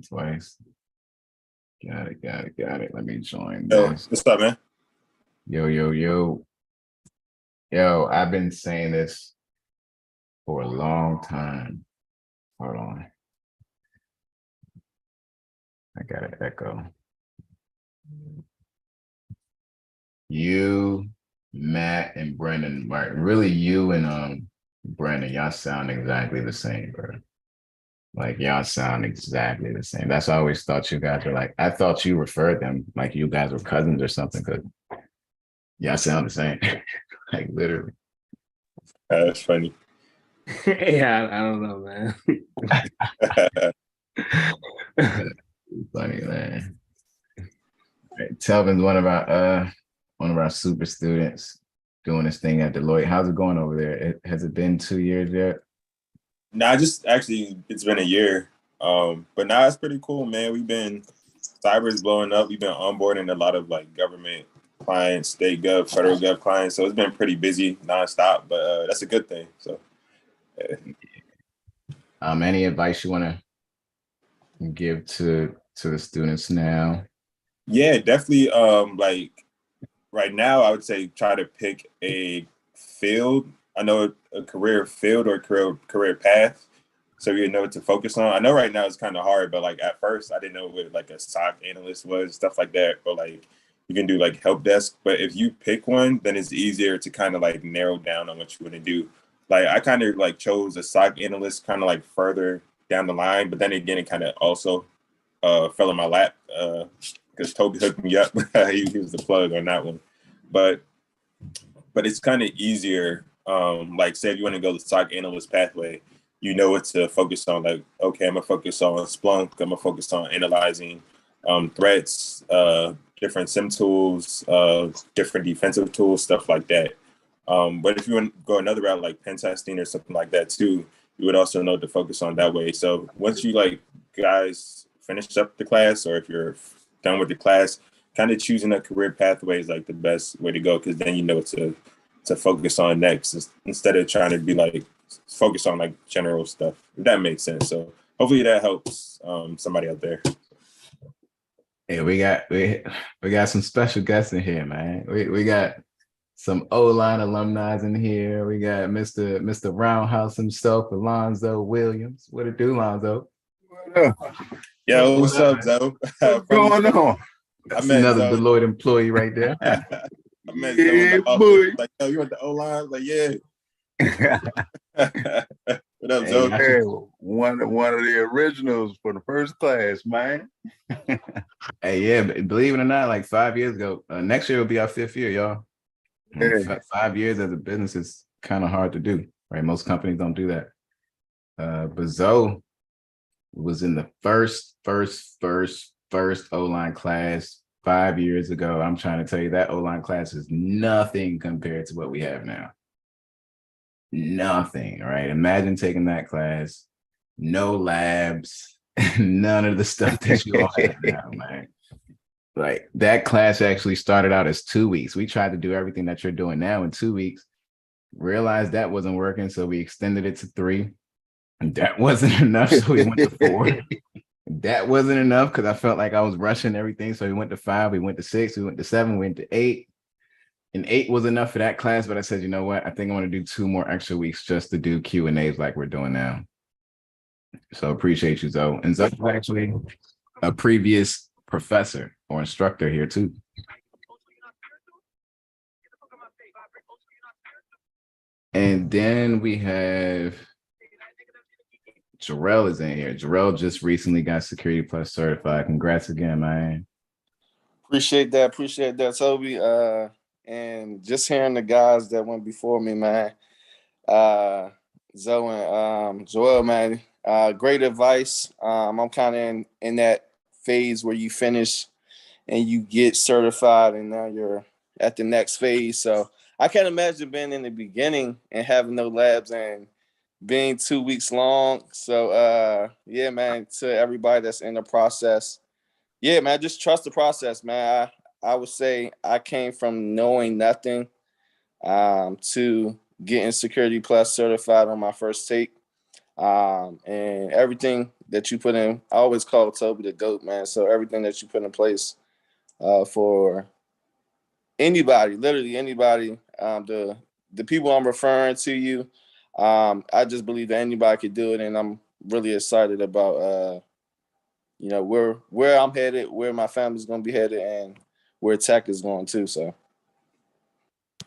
twice. Got it. Let me join Yo, this. what's up, man? Yo. I've been saying this for a long time. Hold on. I got an echo. You, Matt, and Brendan, Martin. Really, you and Brendan, y'all sound exactly the same, bro. Like y'all sound exactly the same. That's why I always thought you guys were like, I thought you referred them like you guys were cousins or something, because y'all sound the same. Like literally. That's funny. Yeah, I don't know, man. Funny, man. Right. Telvin's one of our super students doing this thing at Deloitte. How's it going over there? Has it been 2 years yet? Nah, just actually, it's been a year. But now it's pretty cool, man. Cyber is blowing up. We've been onboarding a lot of like government clients, state gov, federal gov clients. So it's been pretty busy nonstop, but that's a good thing. So, any advice you want to give to the students now? yeah, definitely. Like right now, I would say try to pick a field. I know a career field or career path, so you know what to focus on. I know right now it's kind of hard, but like at first, I didn't know what like a SOC analyst was, stuff like that. Or like you can do like help desk. But if you pick one, then it's easier to kind of like narrow down on what you want to do. Like I kind of like chose a SOC analyst kind of like further down the line, but then again, it kind of also fell in my lap because Toby hooked me up. he was the plug on that one. But it's kind of easier. Like say if you want to go the SOC analyst pathway, you know what to focus on. Like, okay, I'm gonna focus on Splunk. I'm gonna focus on analyzing threats, different SIM tools, different defensive tools, stuff like that. But if you want to go another route like pen testing or something like that too, you would also know to focus on that way. So once you like guys finish up the class, or if you're done with the class, kind of choosing a career pathway is like the best way to go, because then you know what to focus on next instead of trying to be like focus on like general stuff, if that makes sense. So hopefully that helps somebody out there. Hey, we got some special guests in here, man. We got some O-line alumni in here. We got Mr. Roundhouse himself, Alonzo Williams. What it do, Lonzo? Yo, what's up, Zoe? What's going on? That's another Zoe. Deloitte employee right there. I met Zoe in the office. Like, yo, you want the O-line? I was like, yeah. What up, Zoe? Hey, one of the originals for the first class, man. Hey, yeah, believe it or not, like 5 years ago, next year will be our 5th year, y'all. Hey. 5 years as a business is kind of hard to do, right? Most companies don't do that. But Zoe was in the first O-line class 5 years ago. I'm trying to tell you that O-line class is nothing compared to what we have now. Nothing, right? Imagine taking that class, no labs, none of the stuff that you all have now, man. Like that class actually started out as 2 weeks. We tried to do everything that you're doing now in 2 weeks, realized that wasn't working, so we extended it to 3. And that wasn't enough, so we went to 4. That wasn't enough because I felt like I was rushing everything, so we went to 5, we went to 6, we went to 7, we went to 8. And 8 was enough for that class, but I said, you know what? I think I want to do 2 more extra weeks just to do Q&As like we're doing now. So appreciate you, Zoe. And Zoe's actually a previous professor or instructor here too. And then we have Jarrell is in here. Jarrell just recently got Security Plus certified. Congrats again, man. Appreciate that, Toby. And just hearing the guys that went before me, man, Zoe and Joel, man, great advice. I'm kind of in that phase where you finish and you get certified, and now you're at the next phase. So I can't imagine being in the beginning and having no labs and being 2 weeks long. So yeah, man, to everybody that's in the process, yeah, man, just trust the process, man. I would say I came from knowing nothing to getting Security Plus certified on my first take. And everything that you put in. I always call Toby the GOAT, man. So everything that you put in place for anybody, literally anybody, the people I'm referring to you, I just believe that anybody could do it, and I'm really excited about where I'm headed, where my family's gonna be headed, and where tech is going too. So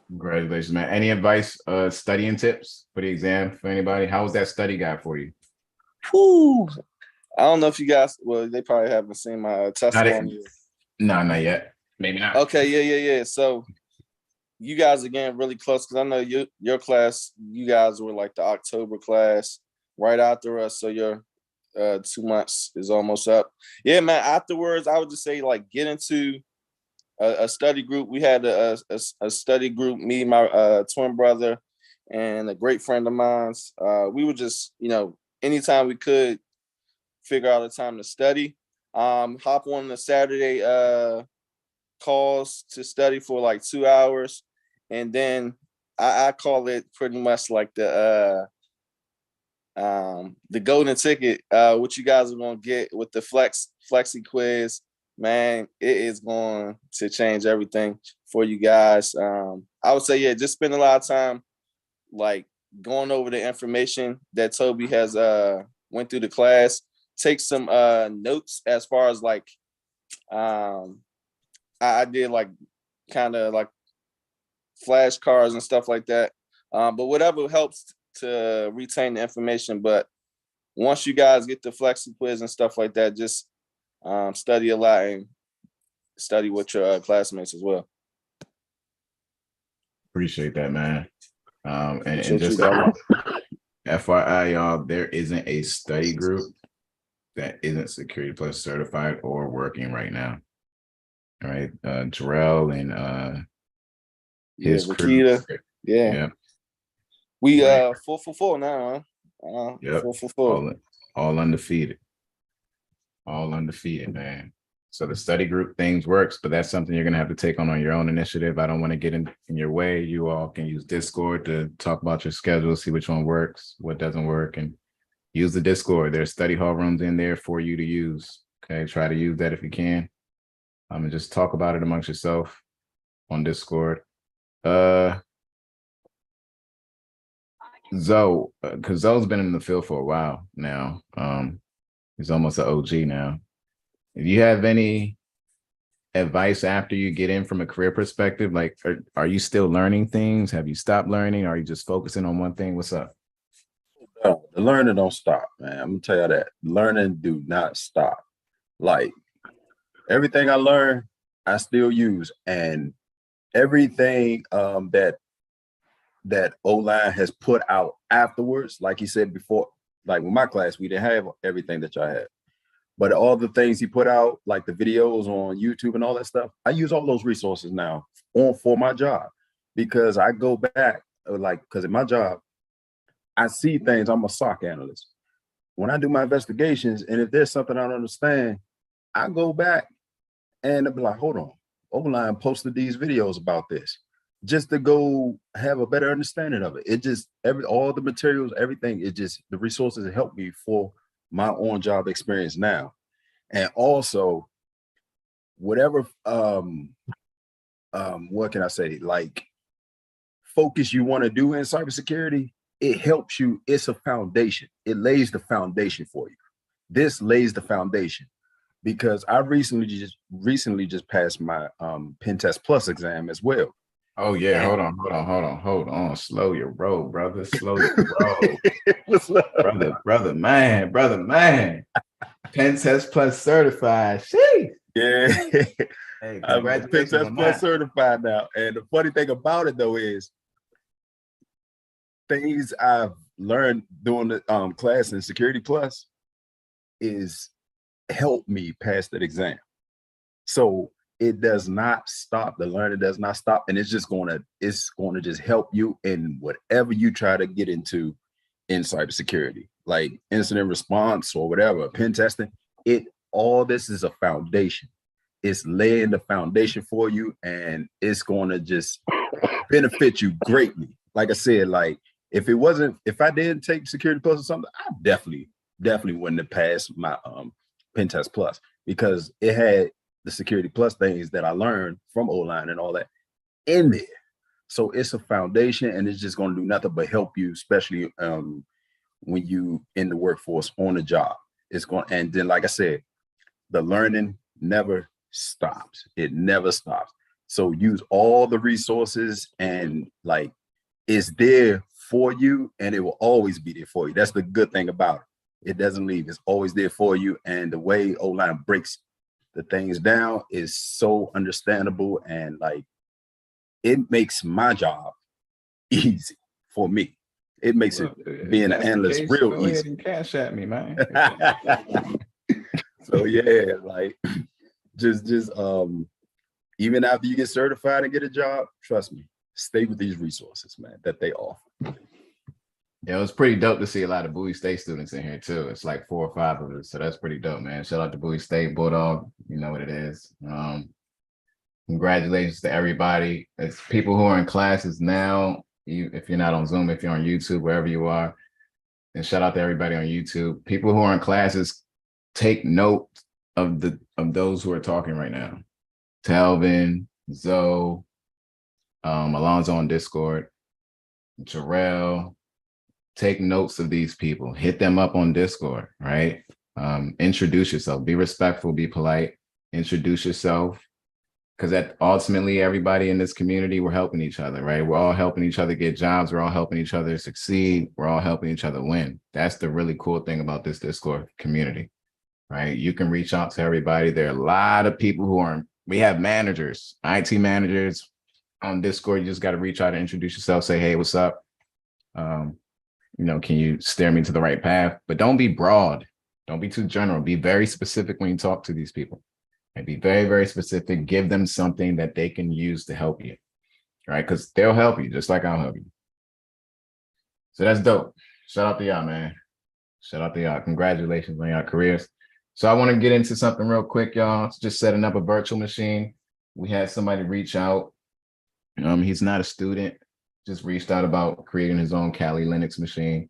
Congratulations, man. Any advice, studying tips for the exam for anybody? How was that study guide for you? whew, I don't know if you guys, well, they probably haven't seen my Not testimony. No, not yet. Maybe not. Okay, yeah. So you guys are getting really close because I know your class, you guys were like the October class right after us. So your 2 months is almost up. Yeah, man. Afterwards, I would just say like get into a study group. We had a study group, me, my twin brother, and a great friend of mine's. We would just, anytime we could figure out a time to study, hop on the Saturday calls to study for like 2 hours. And then I call it pretty much like the golden ticket. What you guys are gonna get with the flexi quiz, man, it is going to change everything for you guys. I would say, yeah, just spend a lot of time like going over the information that Toby has went through the class. Take some notes as far as like I did like kind of like flashcards and stuff like that. But whatever helps to retain the information. But once you guys get the flexi quiz and stuff like that, just study a lot and study with your classmates as well. Appreciate that, man. And just you, FYI, y'all, there isn't a study group that isn't Security Plus certified or working right now. All right. Jarrell and his crew. Yeah. We 4 now, huh? Yep. 4. All undefeated. All undefeated, man. So the study group things works, but that's something you're gonna have to take on your own initiative. I don't want to get in your way. You all can use Discord to talk about your schedule, see which one works, what doesn't work, and use the Discord. There's study hall rooms in there for you to use. Okay, try to use that if you can. And just talk about it amongst yourself on Discord. Zoe, because Zoe's been in the field for a while now. He's almost an OG now. If you have any advice after you get in from a career perspective, like are you still learning things? Have you stopped learning? Are you just focusing on one thing? What's up? No, the learning don't stop, man. I'm gonna tell you that. Learning do not stop. Like everything I learn, I still use, and everything that O-line has put out afterwards, like he said before, like with my class, we didn't have everything that y'all had. But all the things he put out, like the videos on YouTube and all that stuff, I use all those resources now for my job, because I go back, because in my job, I see things. I'm a SOC analyst. When I do my investigations, and if there's something I don't understand, I go back and I'll be like, hold on, O-line posted these videos about this, just to go have a better understanding of it. It just, all the materials, everything, it just, the resources help me for my on-job experience now. And also, whatever, what can I say? Like, focus you want to do in cybersecurity, it helps you. It's a foundation. It lays the foundation for you. This lays the foundation, because I recently just passed my Pen Test Plus exam as well. Oh yeah, hold on. Slow your roll, brother. Slow your roll. brother, man. Pen Test Plus certified. Sheesh. Yeah. Hey, I'm Pen Test Plus certified now. And the funny thing about it though is things I've learned doing the class in Security Plus is help me pass that exam. So it does not stop. The learning does not stop, and it's going to just help you in whatever you try to get into in cybersecurity, like incident response or whatever, pen testing. All this is a foundation. It's laying the foundation for you, and it's going to just benefit you greatly. Like I said, like if I didn't take Security Plus or something, I definitely definitely wouldn't have passed my Pen Test Plus, because it had the Security Plus things that I learned from O-line and all that in there. So it's a foundation, and it's just going to do nothing but help you, especially when you in the workforce on the job. It's going, and then like I said, the learning never stops. It never stops. So use all the resources, and like it's there for you, and it will always be there for you. That's the good thing about it. It doesn't leave. It's always there for you. And the way O-line breaks the things down is so understandable, and like it makes my job easy for me. It makes it being an analyst real go easy. ahead and cash at me, man. So yeah, like just even after you get certified and get a job, trust me, stay with these resources, man, that they offer. Yeah, it was pretty dope to see a lot of Bowie State students in here too. It's like 4 or 5 of us, so that's pretty dope, man. Shout out to Bowie State, Bulldog. You know what it is. Congratulations to everybody. It's people who are in classes now. If you're not on Zoom, if you're on YouTube, wherever you are, and shout out to everybody on YouTube. People who are in classes, take note of those who are talking right now. Telvin, Zoe, Alonzo on Discord, Jarrell. Take notes of these people. Hit them up on Discord, right? Introduce yourself. Be respectful. Be polite. Introduce yourself. Because that ultimately everybody in this community, we're helping each other, right? We're all helping each other get jobs. We're all helping each other succeed. We're all helping each other win. That's the really cool thing about this Discord community, right? You can reach out to everybody. There are a lot of people we have managers, IT managers on Discord. You just got to reach out and introduce yourself. Say, hey, what's up? Can you steer me to the right path? But don't be broad. Don't be too general. Be very specific when you talk to these people. And be very, very specific. Give them something that they can use to help you, right? Because they'll help you just like I'll help you. So that's dope. Shout out to y'all, man. Shout out to y'all. Congratulations on y'all careers. So I want to get into something real quick, y'all. It's just setting up a virtual machine. We had somebody reach out. He's not a student, just reached out about creating his own Kali Linux machine.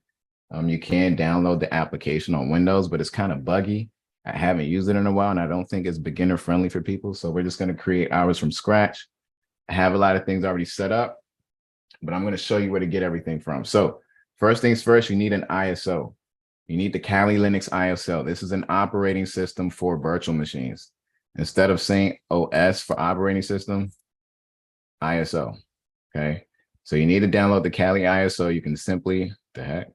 You can download the application on Windows, but it's kind of buggy. I haven't used it in a while, and I don't think it's beginner friendly for people. So we're just going to create ours from scratch. I have a lot of things already set up, but I'm going to show you where to get everything from. So first things first, you need an ISO. You need the Kali Linux ISO. This is an operating system for virtual machines. Instead of saying OS for operating system, ISO. Okay. So you need to download the Kali ISO. You can simply, the heck?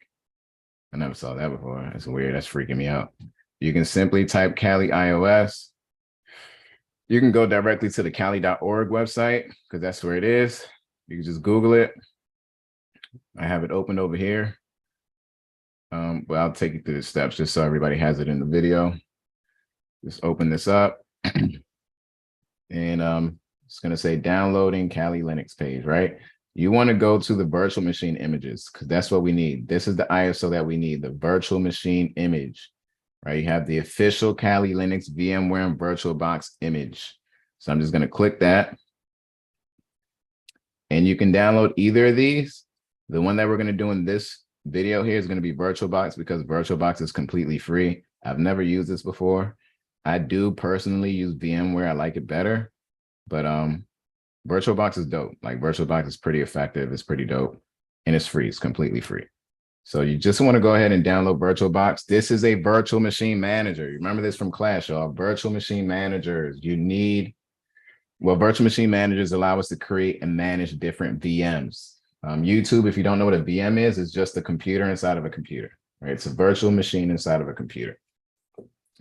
I never saw that before. That's weird. That's freaking me out. You can simply type Kali iOS. You can go directly to the kali.org website because that's where it is. You can just Google it. I have it opened over here. But I'll take you through the steps just so everybody has it in the video. Just open this up. And it's going to say downloading Kali Linux page, right? You want to go to the virtual machine images because that's what we need. This is the ISO that we need, the virtual machine image. Right, you have the official Kali Linux VMware and VirtualBox image. So I'm just going to click that. And you can download either of these. The one that we're going to do in this video here is going to be VirtualBox because VirtualBox is completely free. I've never used this before. I do personally use VMware. I like it better. But VirtualBox is dope. Like VirtualBox is pretty effective. It's pretty dope. And it's free. It's completely free. So you just want to go ahead and download VirtualBox. This is a virtual machine manager. Remember this from class, y'all. Virtual machine managers. Virtual machine managers allow us to create and manage different VMs. YouTube, if you don't know what a VM is just a computer inside of a computer. Right? It's a virtual machine inside of a computer.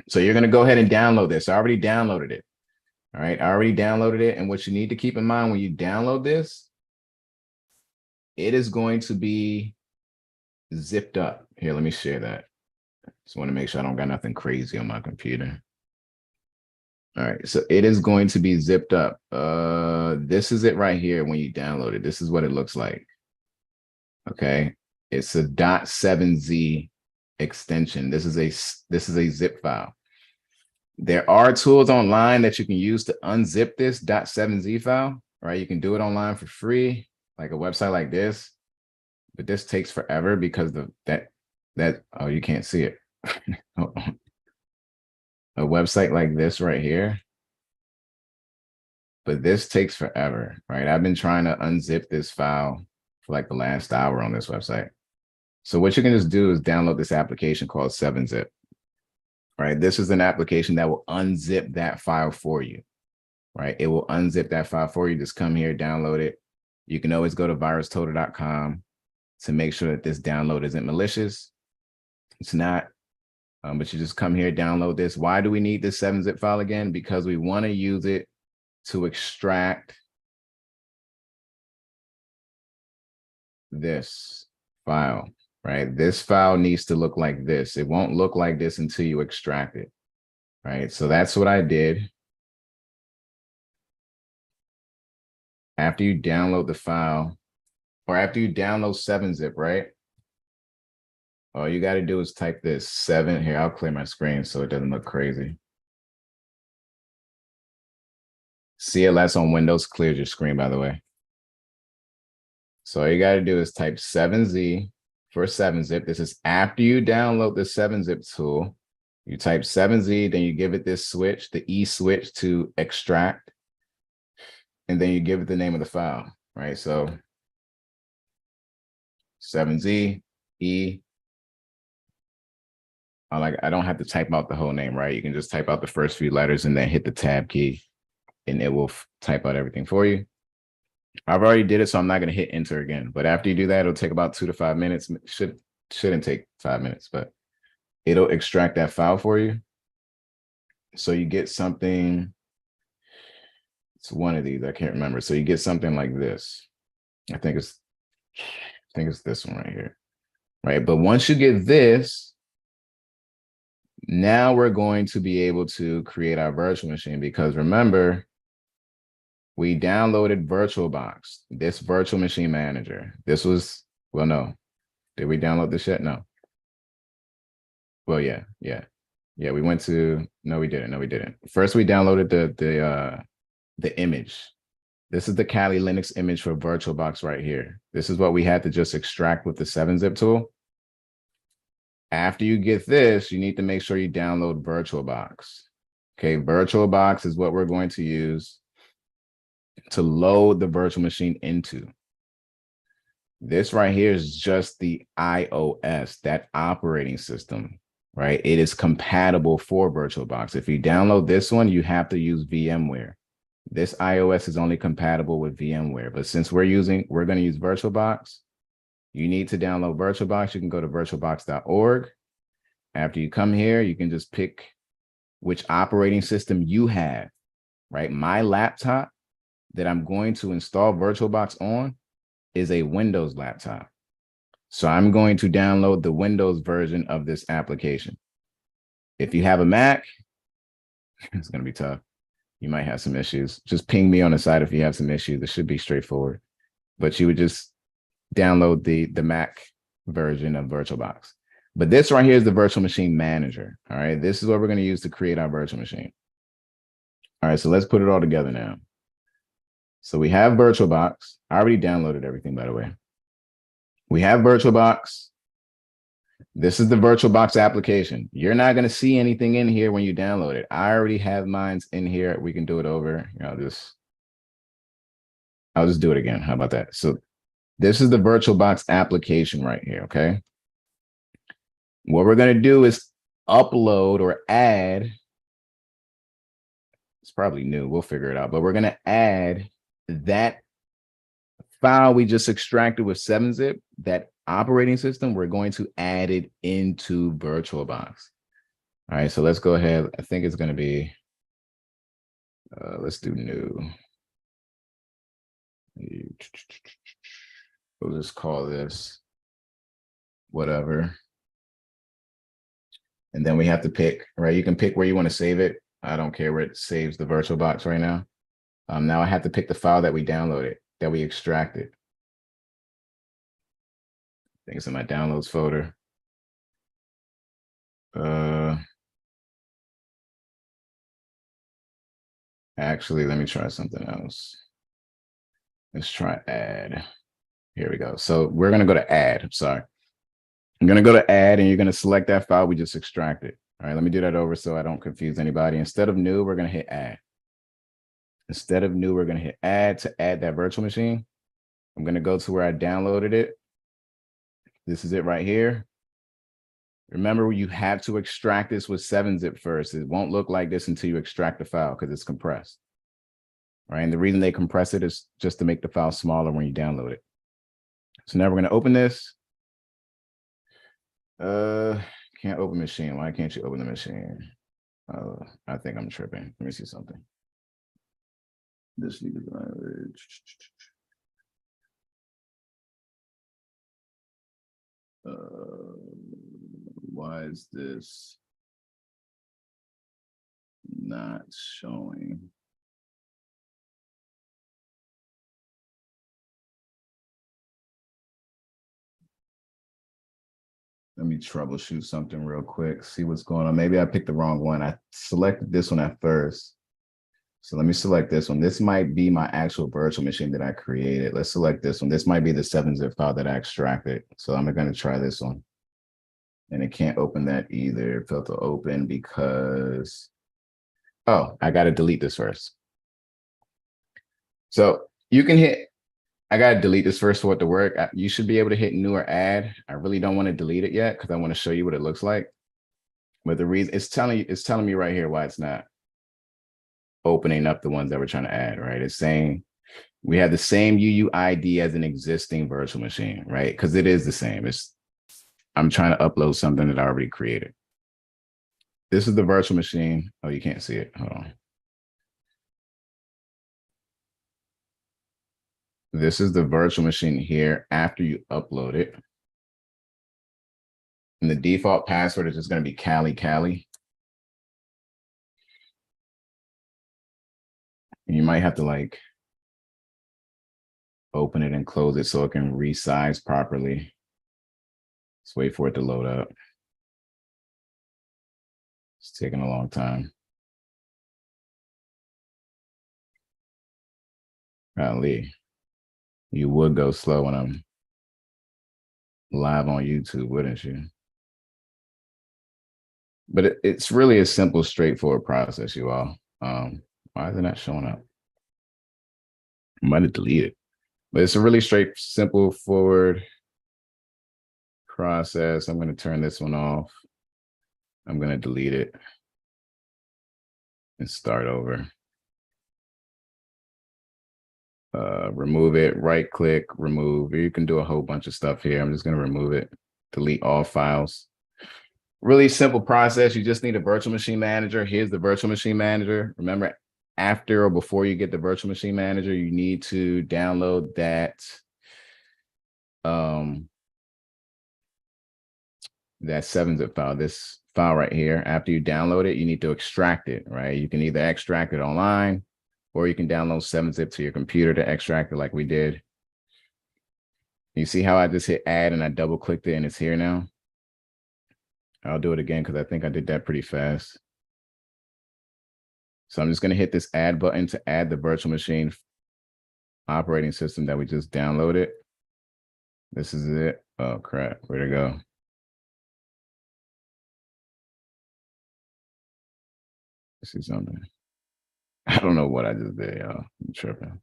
So you're going to go ahead and download this. I already downloaded it. All right. I already downloaded it. And what you need to keep in mind when you download this, it is going to be zipped up. Here, let me share that. Just want to make sure I don't got nothing crazy on my computer. All right, so it is going to be zipped up. This is it right here when you download it. This is what it looks like. Okay, it's a .7z extension. This is a zip file. There are tools online that you can use to unzip this .7z file. Right, you can do it online for free, like a website like this. But this takes forever because you can't see it. a website like this right here. But this takes forever, right? I've been trying to unzip this file for like the last hour on this website. So what you can just do is download this application called 7-Zip, right? This is an application that will unzip that file for you, right? It will unzip that file for you. Just come here, download it. You can always go to virustotal.com to make sure that this download isn't malicious. It's not, but you just come here, download this. Why do we need this 7-Zip file again? Because we want to use it to extract this file, right? This file needs to look like this. It won't look like this until you extract it, right? So that's what I did. After you download the file, or after you download 7-Zip, right? All you got to do is type this 7 here. I'll clear my screen so it doesn't look crazy. CLS on Windows clears your screen, by the way. So all you got to do is type 7Z for 7-Zip. This is after you download the 7-Zip tool. You type 7Z, then you give it this switch, the E switch to extract, and then you give it the name of the file, right? So 7Z, E. I don't have to type out the whole name, right? You can just type out the first few letters and then hit the tab key, and it will type out everything for you. I've already did it, so I'm not going to hit enter again. But after you do that, it'll take about 2 to 5 minutes. Shouldn't take 5 minutes, but it'll extract that file for you. So you get something. It's one of these. I can't remember. So you get something like this. I think it's this one right here, right? But once you get this, now we're going to be able to create our virtual machine, because remember, we downloaded VirtualBox, this virtual machine manager. This was, well, no. Did we download this yet? No. Well, yeah. We went to, no, we didn't. First, we downloaded the image. This is the Kali Linux image for VirtualBox right here. This is what we had to just extract with the 7-Zip tool. After you get this, you need to make sure you download VirtualBox. Okay, VirtualBox is what we're going to use to load the virtual machine into. This right here is just the iOS, that operating system, right? It is compatible for VirtualBox. If you download this one, you have to use VMware. This iOS is only compatible with VMware, but since we're going to use VirtualBox, you need to download VirtualBox. You can go to virtualbox.org. After you come here, you can just pick which operating system you have, right? My laptop that I'm going to install VirtualBox on is a Windows laptop. So I'm going to download the Windows version of this application. If you have a Mac, it's going to be tough. You might have some issues. Just ping me on the side if you have some issues. It should be straightforward. But you would just download the Mac version of VirtualBox. But this right here is the virtual machine manager. All right. This is what we're going to use to create our virtual machine. All right. So let's put it all together now. So we have VirtualBox. I already downloaded everything, by the way. We have VirtualBox. This is the VirtualBox application. You're not going to see anything in here when you download it. I already have mine in here. We can do it over. I'll just do it again. How about that? So this is the VirtualBox application right here, okay? What we're going to do is upload or add. It's probably new. We'll figure it out. But we're going to add that file we just extracted with 7-Zip, that operating system. We're going to add it into VirtualBox. All right, so let's go ahead. I think it's going to be, let's do new. We'll just call this whatever. And then we have to pick, right? You can pick where you want to save it. I don't care where it saves the VirtualBox right now. Now I have to pick the file that we downloaded, that we extracted. I think it's in my downloads folder. Actually, let me try something else. Let's try add. Here we go. So we're going to go to add. I'm sorry. I'm going to go to add, and you're going to select that file we just extracted. All right, let me do that over so I don't confuse anybody. Instead of new, we're going to hit add. Instead of new, we're going to hit add to add that virtual machine. I'm going to go to where I downloaded it. This is it right here. Remember, you have to extract this with 7-zip first. It won't look like this until you extract the file because it's compressed. Right, and the reason they compress it is just to make the file smaller when you download it. So now we're going to open this. Can't open machine. Why can't you open the machine? I think I'm tripping. Let me see something. This needs language. Why is this not showing? Let me troubleshoot something real quick, see what's going on. Maybe I picked the wrong one. I selected this one at first. So let me select this one. This might be my actual virtual machine that I created. Let's select this one. This might be the 7-zip file that I extracted. So I'm going to try this one. And it can't open that either. It failed to open because, oh, I got to delete this first. So you can hit, I got to delete this first for it to work. You should be able to hit new or add. I really don't want to delete it yet because I want to show you what it looks like. But the reason it's telling me right here why it's not opening up the ones that we're trying to add, right? It's saying we have the same UUID as an existing virtual machine, right? Because it is the same. I'm trying to upload something that I already created. This is the virtual machine. Oh, you can't see it. Hold on. This is the virtual machine here after you upload it. And the default password is just going to be Cali. And you might have to like open it and close it so it can resize properly. Let's wait for it to load up. It's taking a long time. Golly, you would go slow when I'm live on YouTube, wouldn't you? But it's really a simple, straightforward process, you all. Why is it not showing up? I might have deleted it. But it's a really simple, forward process. I'm going to turn this one off. I'm going to delete it and start over. Remove it, right click, remove. You can do a whole bunch of stuff here. I'm just going to remove it, delete all files. Really simple process. You just need a virtual machine manager. Here's the virtual machine manager. Remember, after or before you get the virtual machine manager, you need to download that that 7-zip file, this file right here. After you download it, you need to extract it, right? You can either extract it online or you can download 7-zip to your computer to extract it like we did. You see how I just hit add and I double clicked it and it's here now? I'll do it again because I think I did that pretty fast. So I'm just going to hit this add button to add the virtual machine operating system that we just downloaded. This is it. Oh, crap. Where'd it go? Let's see something. I don't know what I just did, y'all. I'm tripping.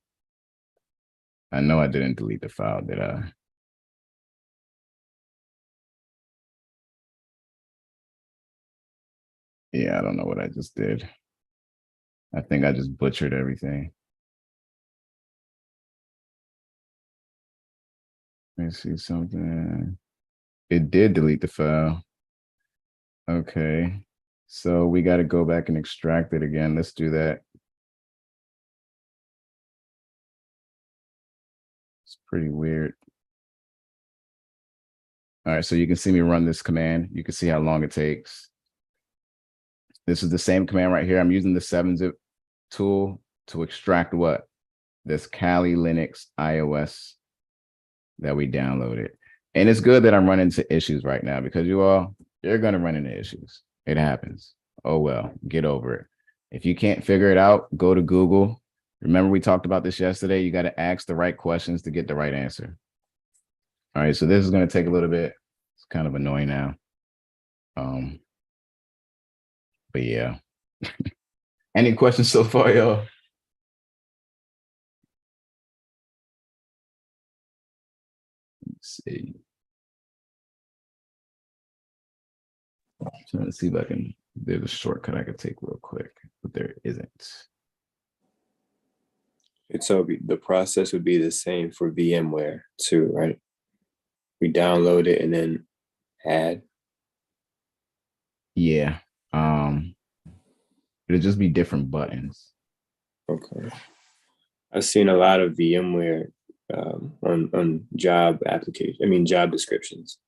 I know I didn't delete the file, did I? Yeah, I don't know what I just did. I think I just butchered everything. Let me see something. It did delete the file. Okay. So we got to go back and extract it again. Let's do that. It's pretty weird. All right, so you can see me run this command. You can see how long it takes. This is the same command right here. I'm using the 7-zip tool to extract what? This Kali Linux iOS that we downloaded. And it's good that I'm running into issues right now because you're going to run into issues. It happens. Oh, well, get over it. If you can't figure it out, go to Google. Remember, we talked about this yesterday. You got to ask the right questions to get the right answer. All right, so this is going to take a little bit. It's It's kind of annoying now. But yeah. Any questions so far, y'all? Let's see. I'm trying to see if I can, there's a shortcut I could take real quick, but there isn't. So the process would be the same for VMware too, right? We download it and then add. Yeah. It'll just be different buttons. Okay. I've seen a lot of VMware on job application. I mean, job descriptions.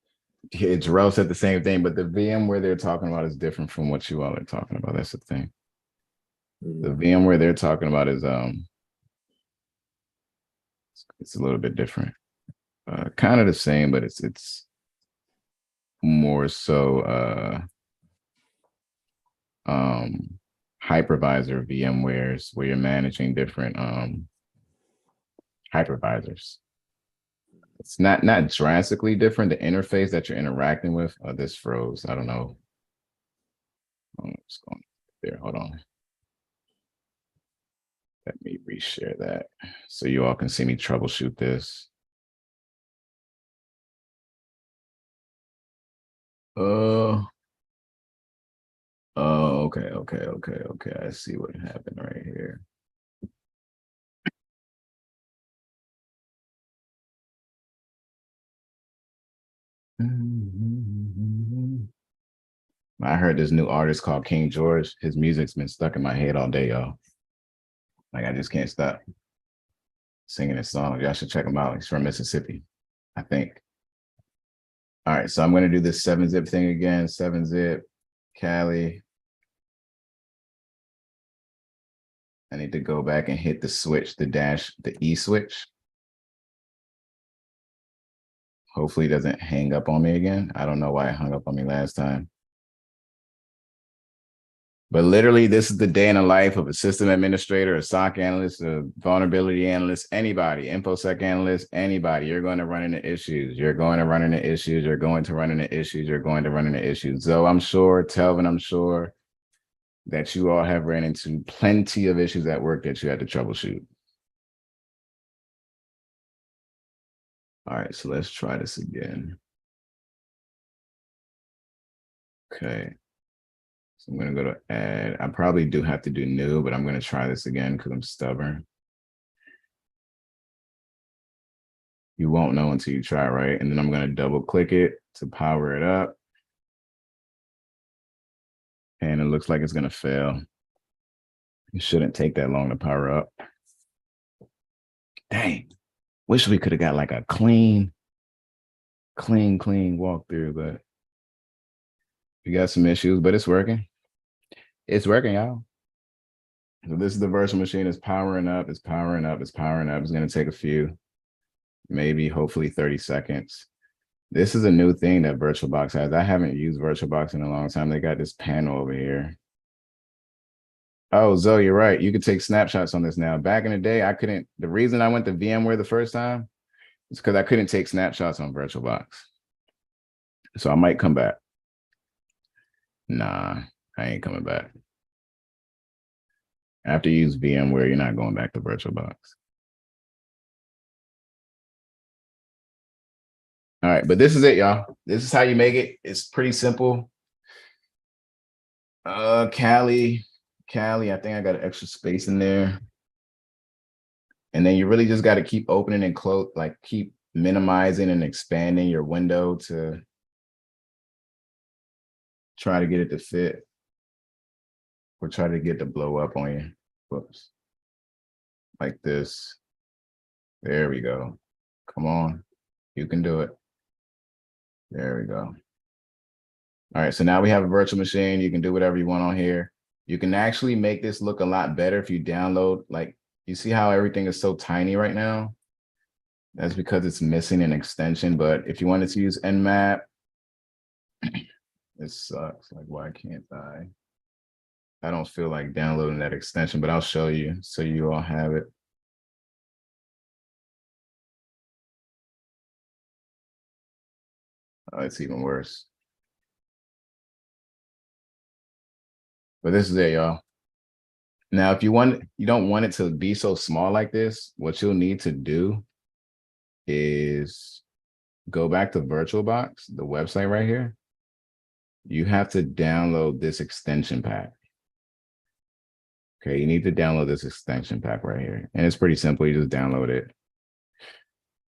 It's Rel said the same thing, but the VMware they're talking about is different from what you all are talking about. That's the thing. The VMware they're talking about is it's a little bit different. Kind of the same, but it's more so hypervisor VMwares where you're managing different hypervisors. It's not drastically different. The interface that you're interacting with, this froze. I don't know. What's going on there? Hold on. Let me reshare that so you all can see me troubleshoot this. Oh, okay. I see what happened right here. I heard this new artist called King George. His music's been stuck in my head all day, y'all. Like I just can't stop singing his song. Y'all should check him out. He's from Mississippi, I think. All right, so I'm gonna do this 7-zip thing again. 7-zip, Cali. I need to go back and hit the switch, the E switch. Hopefully it doesn't hang up on me again. I don't know why it hung up on me last time. But literally, this is the day in the life of a system administrator, a SOC analyst, a vulnerability analyst, anybody, InfoSec analyst, anybody. You're going to run into issues. You're going to run into issues. You're going to run into issues. You're going to run into issues. So I'm sure, Telvin, I'm sure that you all have ran into plenty of issues at work that you had to troubleshoot. All right, so let's try this again. Okay. So I'm going to go to add. I probably do have to do new, but I'm going to try this again because I'm stubborn. You won't know until you try, right? And then I'm going to double click it to power it up. And it looks like it's going to fail. It shouldn't take that long to power up. Dang. Wish we could have got like a clean walkthrough, but we got some issues, but it's working. It's working, y'all. So this is the virtual machine. It's powering up. It's powering up. It's powering up. It's going to take a few, maybe hopefully 30 seconds. This is a new thing that VirtualBox has. I haven't used VirtualBox in a long time. They got this panel over here. Oh, Zoe, you're right. You could take snapshots on this now. Back in the day, I couldn't. The reason I went to VMware the first time is because I couldn't take snapshots on VirtualBox. So I might come back. Nah, I ain't coming back. After you use VMware, you're not going back to VirtualBox. All right, but this is it, y'all. This is how you make it. It's pretty simple. Cali, I think I got an extra space in there. And then you really just got to keep opening and close, like keep minimizing and expanding your window to try to get it to fit or try to get to blow up on you. Whoops. Like this. There we go. Come on. You can do it. There we go. All right, so now we have a virtual machine. You can do whatever you want on here. You can actually make this look a lot better if you download, like, you see how everything is so tiny right now? That's because it's missing an extension, but if you wanted to use Nmap, it sucks. Like, why can't I? I don't feel like downloading that extension, but I'll show you so you all have it. Oh, it's even worse. But this is it, y'all. Now, if you don't want it to be so small like this, what you'll need to do is go back to VirtualBox, the website right here. You have to download this extension pack. Okay, you need to download this extension pack right here. And it's pretty simple. You just download it.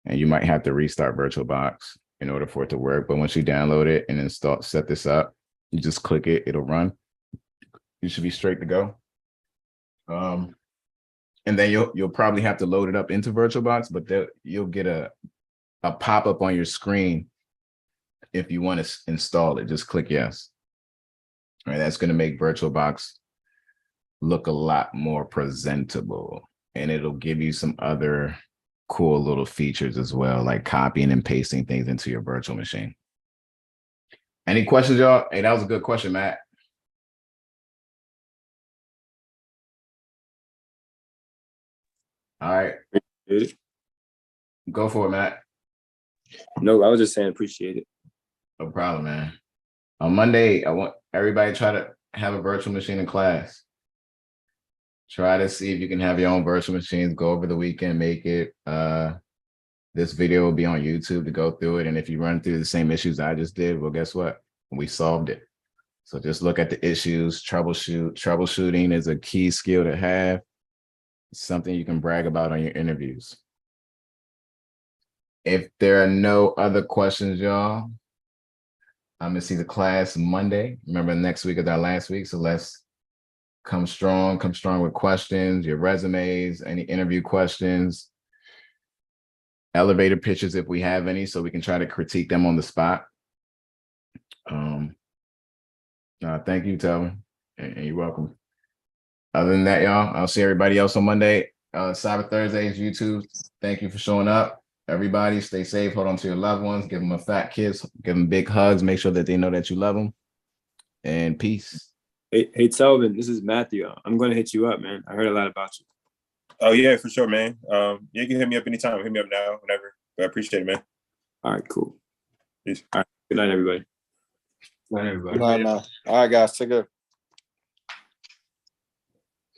And you might have to restart VirtualBox in order for it to work. But once you download it and set this up, you just click it, it'll run. You should be straight to go. And then you'll probably have to load it up into VirtualBox, but you'll get a pop-up on your screen if you want to install it. Just click yes. All right, that's going to make VirtualBox look a lot more presentable, and it'll give you some other cool little features as well, like copying and pasting things into your virtual machine. Any questions, y'all? Hey, that was a good question, Matt. All right. Go for it, Matt. No, I was just saying appreciate it. No problem, man. On Monday, I want everybody to try to have a virtual machine in class. Try to see if you can have your own virtual machines. Go over the weekend, make it. This video will be on YouTube to go through it. And if you run through the same issues I just did, well, guess what? We solved it. So just look at the issues, troubleshoot. Troubleshooting is a key skill to have. It's something you can brag about on your interviews. If there are no other questions, y'all, I'm gonna see the class Monday. Remember, next week is our last week, so let's come strong with questions, your resumes, any interview questions, elevator pitches if we have any, so we can try to critique them on the spot. Thank you, Telvin, and you're welcome. Other than that, y'all, I'll see everybody else on Monday. Cyber Thursdays, YouTube. Thank you for showing up. Everybody stay safe. Hold on to your loved ones. Give them a fat kiss. Give them big hugs. Make sure that they know that you love them. And peace. Hey, Telvin, this is Matthew. I'm going to hit you up, man. I heard a lot about you. Oh, yeah, for sure, man. You can hit me up anytime. Hit me up now, whenever. I appreciate it, man. All right, cool. Peace. All right. Good night, everybody. Good night, everybody. No. All right, guys. Take care.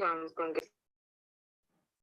I'm gonna get